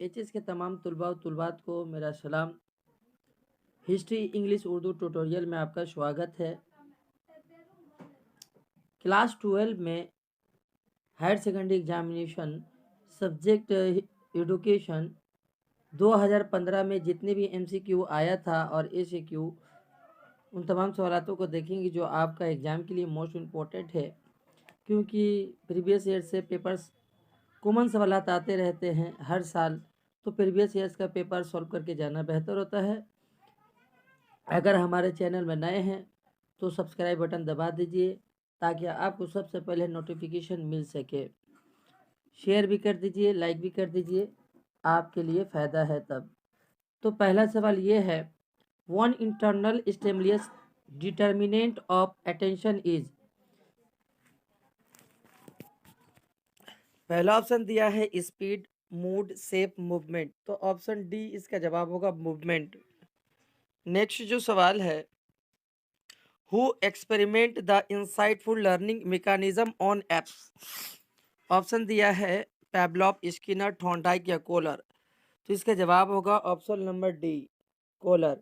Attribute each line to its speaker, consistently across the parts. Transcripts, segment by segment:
Speaker 1: HS के तमाम तुलबा और तुलबात को मेरा सलाम। हिस्ट्री इंग्लिश उर्दू ट्यूटोरियल में आपका स्वागत है। क्लास 12 में higher secondary examination subject education 2015 में जितने भी एमसीक्यू आया था और एसक्यू, उन तमाम सवालों को देखेंगे जो आपका एग्ज़ाम के लिए मोस्ट इम्पोर्टेंट है, क्योंकि प्रीवियस ईयर से पेपर्स कॉमन सवाल आते रहते हैं हर साल। तो प्रीवियस ईयर्स का पेपर सॉल्व करके जाना बेहतर होता है। अगर हमारे चैनल में नए हैं तो सब्सक्राइब बटन दबा दीजिए ताकि आपको सबसे पहले नोटिफिकेशन मिल सके। शेयर भी कर दीजिए, लाइक भी कर दीजिए, आपके लिए फ़ायदा है तब। तो पहला सवाल ये है, one internal stimulus determinant of attention is. पहला ऑप्शन दिया है स्पीड, मूड, शेप, मूवमेंट। तो ऑप्शन डी इसका जवाब होगा मूवमेंट। नेक्स्ट जो सवाल है, who experiment the insightful learning mechanism on apps. Option दिया है पैवलोव, स्किनर, थॉर्नडाइक या कोलर। तो इसका जवाब होगा ऑप्शन नंबर डी, कोलर।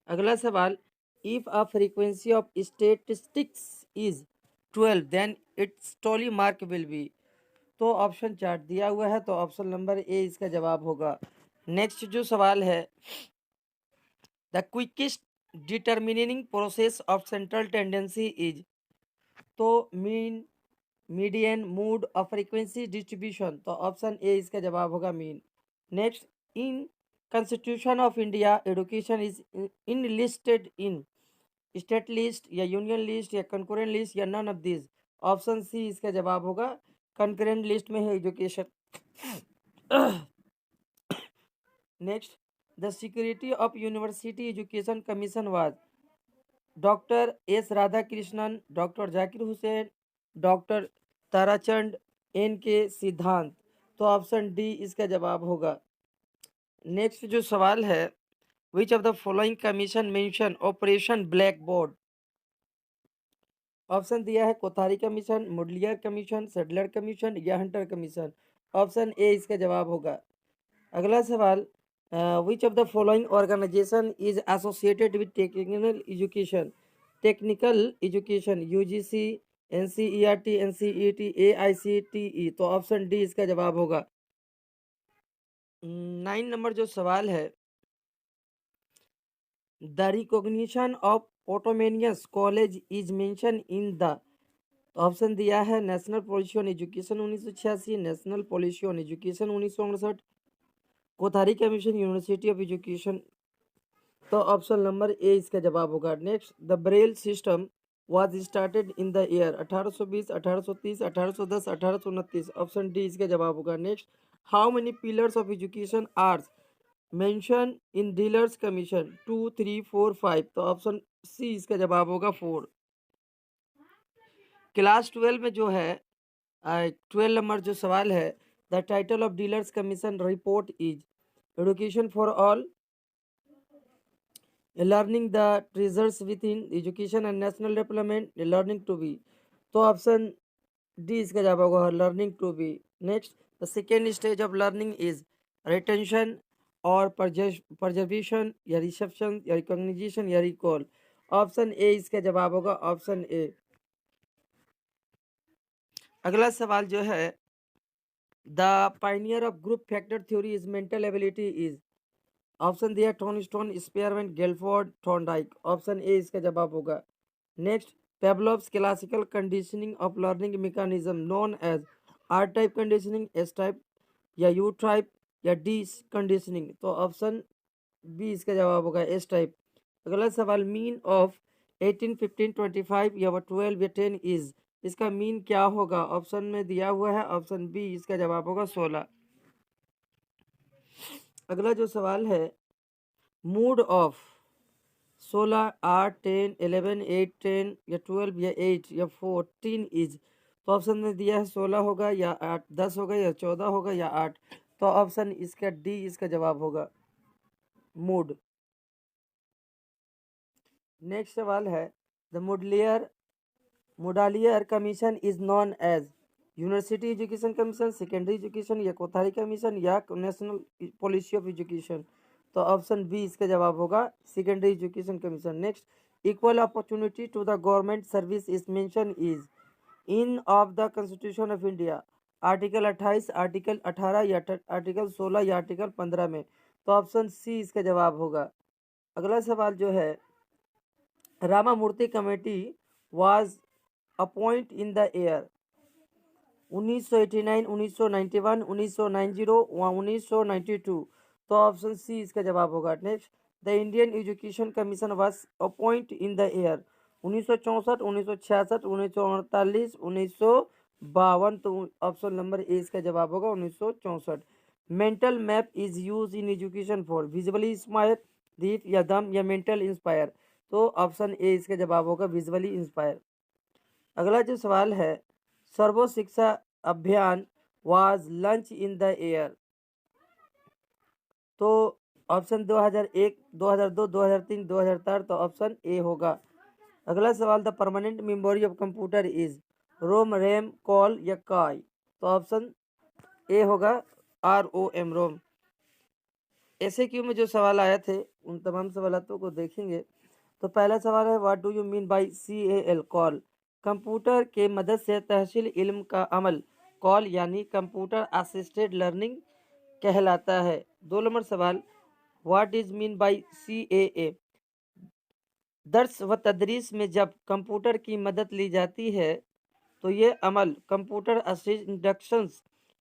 Speaker 1: अगला सवाल, if a frequency of statistics is 12 then its tally mark will be. तो ऑप्शन चार्ट दिया हुआ है, तो ऑप्शन नंबर ए इसका जवाब होगा। नेक्स्ट जो सवाल है, the quickest determining process of central tendency is. तो मीन, मीडियन, मूड और फ्रीक्वेंसी डिस्ट्रीब्यूशन। तो ऑप्शन ए इसका जवाब होगा mean. Next, in constitution of India education is in listed in state list या यूनियन लिस्ट या कंकरेंट लिस्ट या none of this. Option C इसका जवाब होगा, कंकरेंट लिस्ट में है education. Next, the security of university education commission was doctor S Radhakrishnan, doctor Zakir Hussain, doctor Tarachand, N के सिद्धांत। तो ऑप्शन डी इसका जवाब होगा। नेक्स्ट जो सवाल है, which of the following commission mention operation blackboard. Option दिया है Kothari commission, Mudaliar commission, Sadler commission या हंटर कमीशन। ऑप्शन ए इसका जवाब होगा। अगला सवाल, which of the following organisation is associated with technical education. Technical education, UGC, NCERT, NCET, AICTE. तो option D इसका जवाब होगा। 9 नंबर जो सवाल है, the recognition of autonomous college is mention in the. Option दिया है national policy on education 1986, national policy on education 1968, Kothari commission, university of education. तो ऑप्शन नंबर ए इसका जवाब होगा। Next, the Braille system was started in the year 1820, 1830, 1810, 1829। Option D इसका जवाब होगा। Next, how many pillars of education are mention in Delors commission 2, 3, 4, 5। तो option C इसका जवाब होगा 4। क्लास 12 में जो है 12 नंबर जो सवाल है, the title of Delors commission report is education for all, learning the treasures with in education and national development, learning to be. तो ऑप्शन डी इसका जवाब होगा learning to be. Next, the second stage of learning is retention और preservation या reception या recognition या recall. Option A इसका जवाब होगा, ऑप्शन ए। अगला सवाल जो है, the pioneer of group factor theory is mental ability is. Option दिया Thurstone, Spearman, Guilford, Thorndike. Option A इसका जवाब होगा। Next, Pavlov's classical conditioning of learning mechanism known as R type conditioning, S type या U type या D conditioning. तो option B इसका जवाब होगा, एस टाइप। अगला सवाल, मीन ऑफ 18, 15, 25 या 12 या 10 इज। इसका मीन क्या होगा? ऑप्शन में दिया हुआ है, ऑप्शन बी इसका जवाब होगा 16। अगला जो सवाल है, मूड ऑफ 16, 8, 10, 11, 8, 10 या 12 या 8 या 14 इज। तो ऑप्शन में दिया है 16 होगा या 8, 10 होगा या 14 होगा या 8। तो ऑप्शन इसका डी इसका जवाब होगा, मूड। नेक्स्ट सवाल है, the Mudaliar commission is known as. University education commission, secondary education या कोठारी कमीशन या नेशनल पॉलिसी ऑफ एजुकेशन। तो ऑप्शन बी इसका जवाब होगा secondary education commission. Next, equal opportunity to the government service is mention is in of the constitution of India. Article 28, article 18 या article 16 या article 15 में। तो ऑप्शन सी इसका जवाब होगा। अगला सवाल जो है, Ramamurthi committee was appoint in the year 1989, 1991, 1990 व 1992। तो ऑप्शन सी इसका जवाब होगा। Next, the Indian education commission was appoint in the year 1964, 1966, 1948, 1952। तो ऑप्शन नंबर ए इसका जवाब होगा 1964। Mental map is use in education for visually inspire, deep या दम या मेंटल इंस्पायर। तो ऑप्शन ए इसका जवाब होगा विजुअली इंस्पायर। अगला जो सवाल है, सर्व शिक्षा अभियान was launch in the year. तो ऑप्शन 2001, 2002, 2003, 2004। तो ऑप्शन ए होगा। अगला सवाल, the permanent memory of computer is ROM, RAM, कॉल या काय। तो ऑप्शन ए होगा ROM, रोम। ऐसे क्यों में जो सवाल आए थे उन तमाम सवालों को देखेंगे। तो पहला सवाल है, what do you mean by CAL, call. Computer के मदद से तहसील इल्म का अमल कॉल यानी कंप्यूटर असिस्टेड लर्निंग कहलाता है। 2 नंबर सवाल, what is mean by CAA, दर्स व तदरीस में जब कंप्यूटर की मदद ली जाती है तो ये अमल कंप्यूटर असिस्ट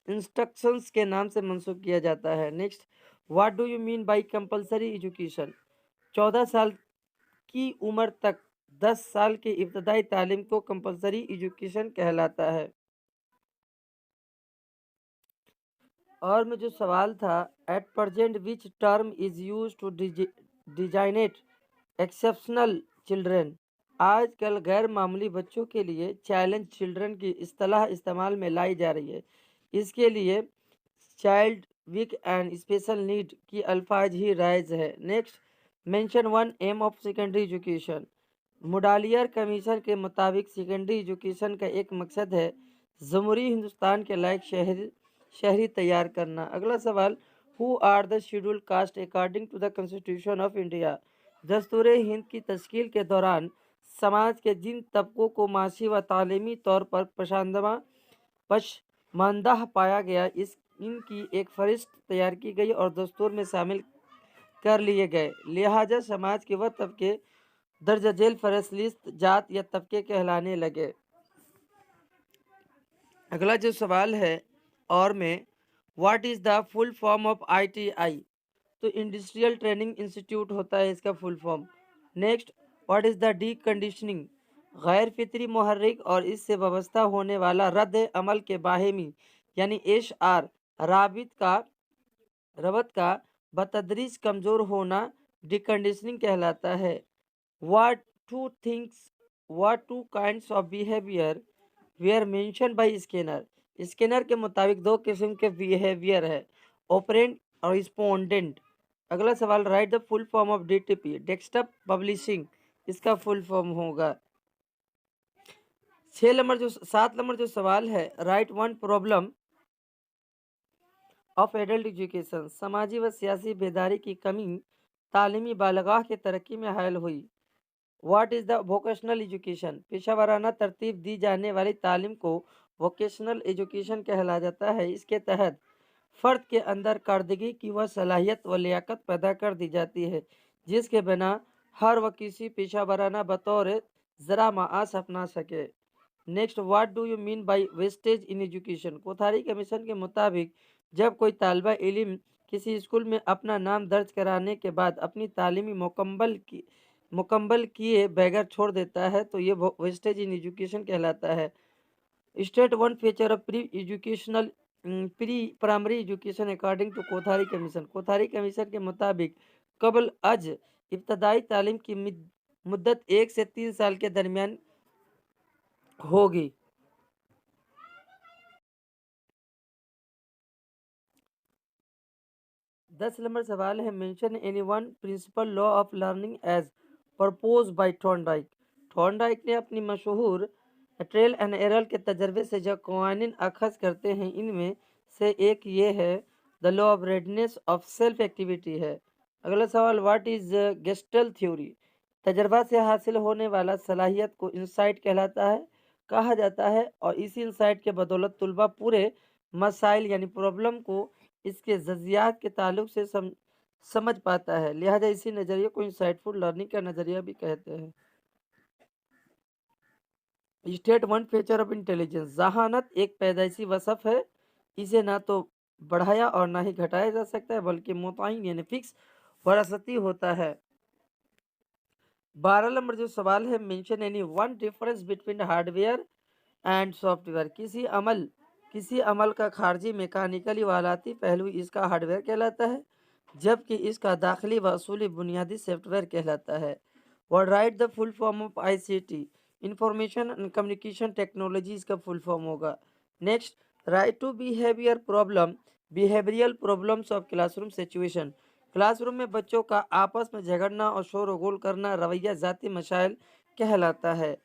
Speaker 1: इंस्ट्रक्शंस के नाम से मंसूब किया जाता है। Next, what do you mean by compulsory education, 14 साल की उम्र तक 10 साल की इब्तदाई तालीम को कंपलसरी एजुकेशन कहलाता है। और में जो सवाल था, at present which term is use to designate exceptional children, आजकल गैर मामूली बच्चों के लिए चैलेंज चिल्ड्रन की इस्तेलाह इस्तेमाल में लाई जा रही है। इसके लिए child weak and special need की अल्फाज ही राइज है। Next, mention one aim of secondary education, Mudaliar commission के मुताबिक सेकेंडरी एजुकेशन का एक मकसद है जमहूरी हिंदुस्तान के लायक शहरी तैयार करना। अगला सवाल, who are the scheduled caste according to the constitution of India, दस्तूर हिंद की तश्कील के दौरान समाज के जिन तबकों को माशी व तालीमी तौर पर पसमानदा पाया गया, इनकी एक फहरिस्त तैयार की गई और दस्तूर में शामिल कर लिए गए। लिहाजा समाज के वह तबके दर्ज झेल फहरिस्त जात या तबके कहलाने लगे। अगला जो सवाल है, और में what is the full form of ITI, तो इंडस्ट्रियल ट्रेनिंग इंस्टीट्यूट होता है इसका full form. Next, what is the D conditioning, गैर फितरी मुहर्रिक और इससे वाबस्ता होने वाला रद्द अमल के बाहिमी यानी HR रबत का बतदरीज कमज़ोर होना डिकंडीशनिंग कहलाता है। What two kinds of behaviour were mention by Skinner, Skinner के मुताबिक 2 किस्म के बिहेवियर है, ऑपरेंट और रिस्पोंडेंट। अगला सवाल, right the full form of DTP, desktop publishing, इसका फुल फॉर्म होगा। 7 नंबर जो सवाल है, right one problem of adult education, समाजी व सियासी बेदारी की कमी तालीमी बालगाह की तरक्की में हायल हुई। What is the vocational education, पेशा वाराना तरतीब दी जाने वाली तालीम को वोकेशनल एजुकेशन कहला जाता है। इसके तहत फ़र्द के अंदर कार्दगी की वह सलाहियत व लियाकत पैदा कर दी जाती है जिसके बिना हर वह किसी पेशा वाराना बतौर ज़रा मास अपना सके। Next, what do you mean by wastage in education, Kothari commission के मुताबिक जब कोई तालिबा इल्म किसी स्कूल में अपना नाम दर्ज कराने के बाद अपनी तालीमी मुकम्मल किए बगैर छोड़ देता है तो ये वेस्टेज इन एजुकेशन कहलाता है। State one feature of pre primary education according to Kothari commission के मुताबिक कबल अज इब्तदाई तालीम की मुद्दत 1 से 3 साल के दरमियान होगी। दस नंबर सवाल है, mention any one principal law of learning as propose by Thorndike. Thorndike ने अपनी मशहूर ट्रेल एंड एरर के तजर्बे से जो कवानीन अखज़ करते हैं इनमें से एक ये है the law of redness of self activity है। अगला सवाल व्हाट इज गेस्टल थ्योरी? तजर्बा से हासिल होने वाला सलाहियत को इंसाइट कहलाता है कहा जाता है और इसी इंसाइट के बदौलत तुलबा पूरे मसाइल यानी प्रॉब्लम को इसके जजियात के ताल्लुक से समझ पाता है, लिहाजा इसी नज़रिए को इंसाइटफुल लर्निंग का नज़रिया भी कहते हैं। State one feature of intelligence, जहानत एक पैदाइशी वसफ है, इसे ना तो बढ़ाया और ना ही घटाया जा सकता है बल्कि मुतय्यन यानी फिक्स वरासती होता है। 12 नंबर जो सवाल है, mention any one difference between hardware and software. किसी अमल का खारजी मैकेनिकली वालाती पहलू इसका हार्डवेयर कहलाता है जबकि इसका दाखिली व असूली बुनियादी सॉफ्टवेयर कहलाता है। Word write the full form of ICT, information and communication technology इसका फुल फॉर्म होगा। Next, write two behavioural problems of classroom situation, classroom में बच्चों का आपस में झगड़ना और शोर गुल करना रवैया ज़ाती मसाइल कहलाता है।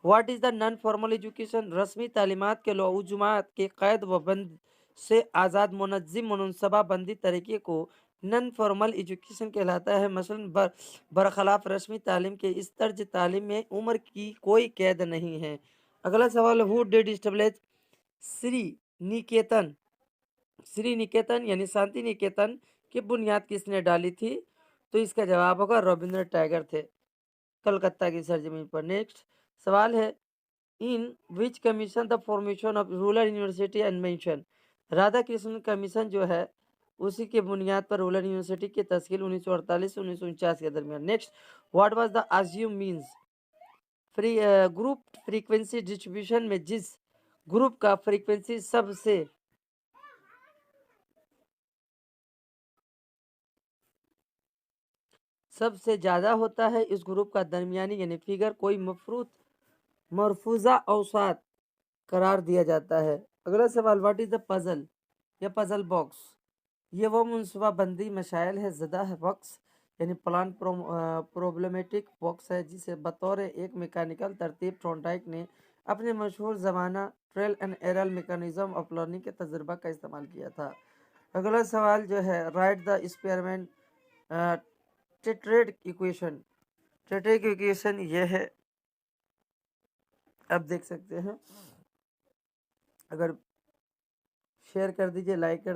Speaker 1: What is the non formal education, रस्मी तालीमात के लौजुमात के कैद व बंद से आज़ाद मुनज़्ज़म मुनसबा बंदी तरीके को नॉन फॉर्मल एजुकेशन कहलाता है। मसलन बरखलाफ रस्मी तालीम के इस तर्ज तालीम में उम्र की कोई कैद नहीं है। अगला सवाल, हु डिड इस्टेब्लिश श्री निकेतन? श्री निकेतन यानी शांति निकेतन की बुनियाद किसने डाली थी? तो इसका जवाब होगा रविंद्रनाथ टैगोर थे, कलकत्ता की सरजमीन पर। नेक्स्ट सवाल है, in which commission the formation of rural university and mention, Radhakrishnan commission जो है उसी के बुनियाद पर रूरल यूनिवर्सिटी की तस्कील 1948 से 1949 के दरमियान। Next, what was the assume means group frequency distribution में जिस ग्रुप का फ्रीक्वेंसी सबसे ज़्यादा होता है इस ग्रुप का दरमियानी यानी फिगर कोई मरफूजा औसात करार दिया जाता है। अगला सवाल, व्हाट इज द पजल या पजल बॉक्स? ये वो मुनसबा बंदी मशाइल है ज़दा है बॉक्स यानी प्लान प्रॉब्लमेटिक बॉक्स है जिसे बतौर एक मैकेनिकल तरतीब थॉर्नडाइक ने अपने मशहूर ज़माना trial and error mechanism of learning के तजुर्बा का इस्तेमाल किया था। अगला सवाल जो है, right the experiment tetrad equation. Tetrad equation ये है, आप देख सकते हैं। अगर शेयर कर दीजिए, लाइक कर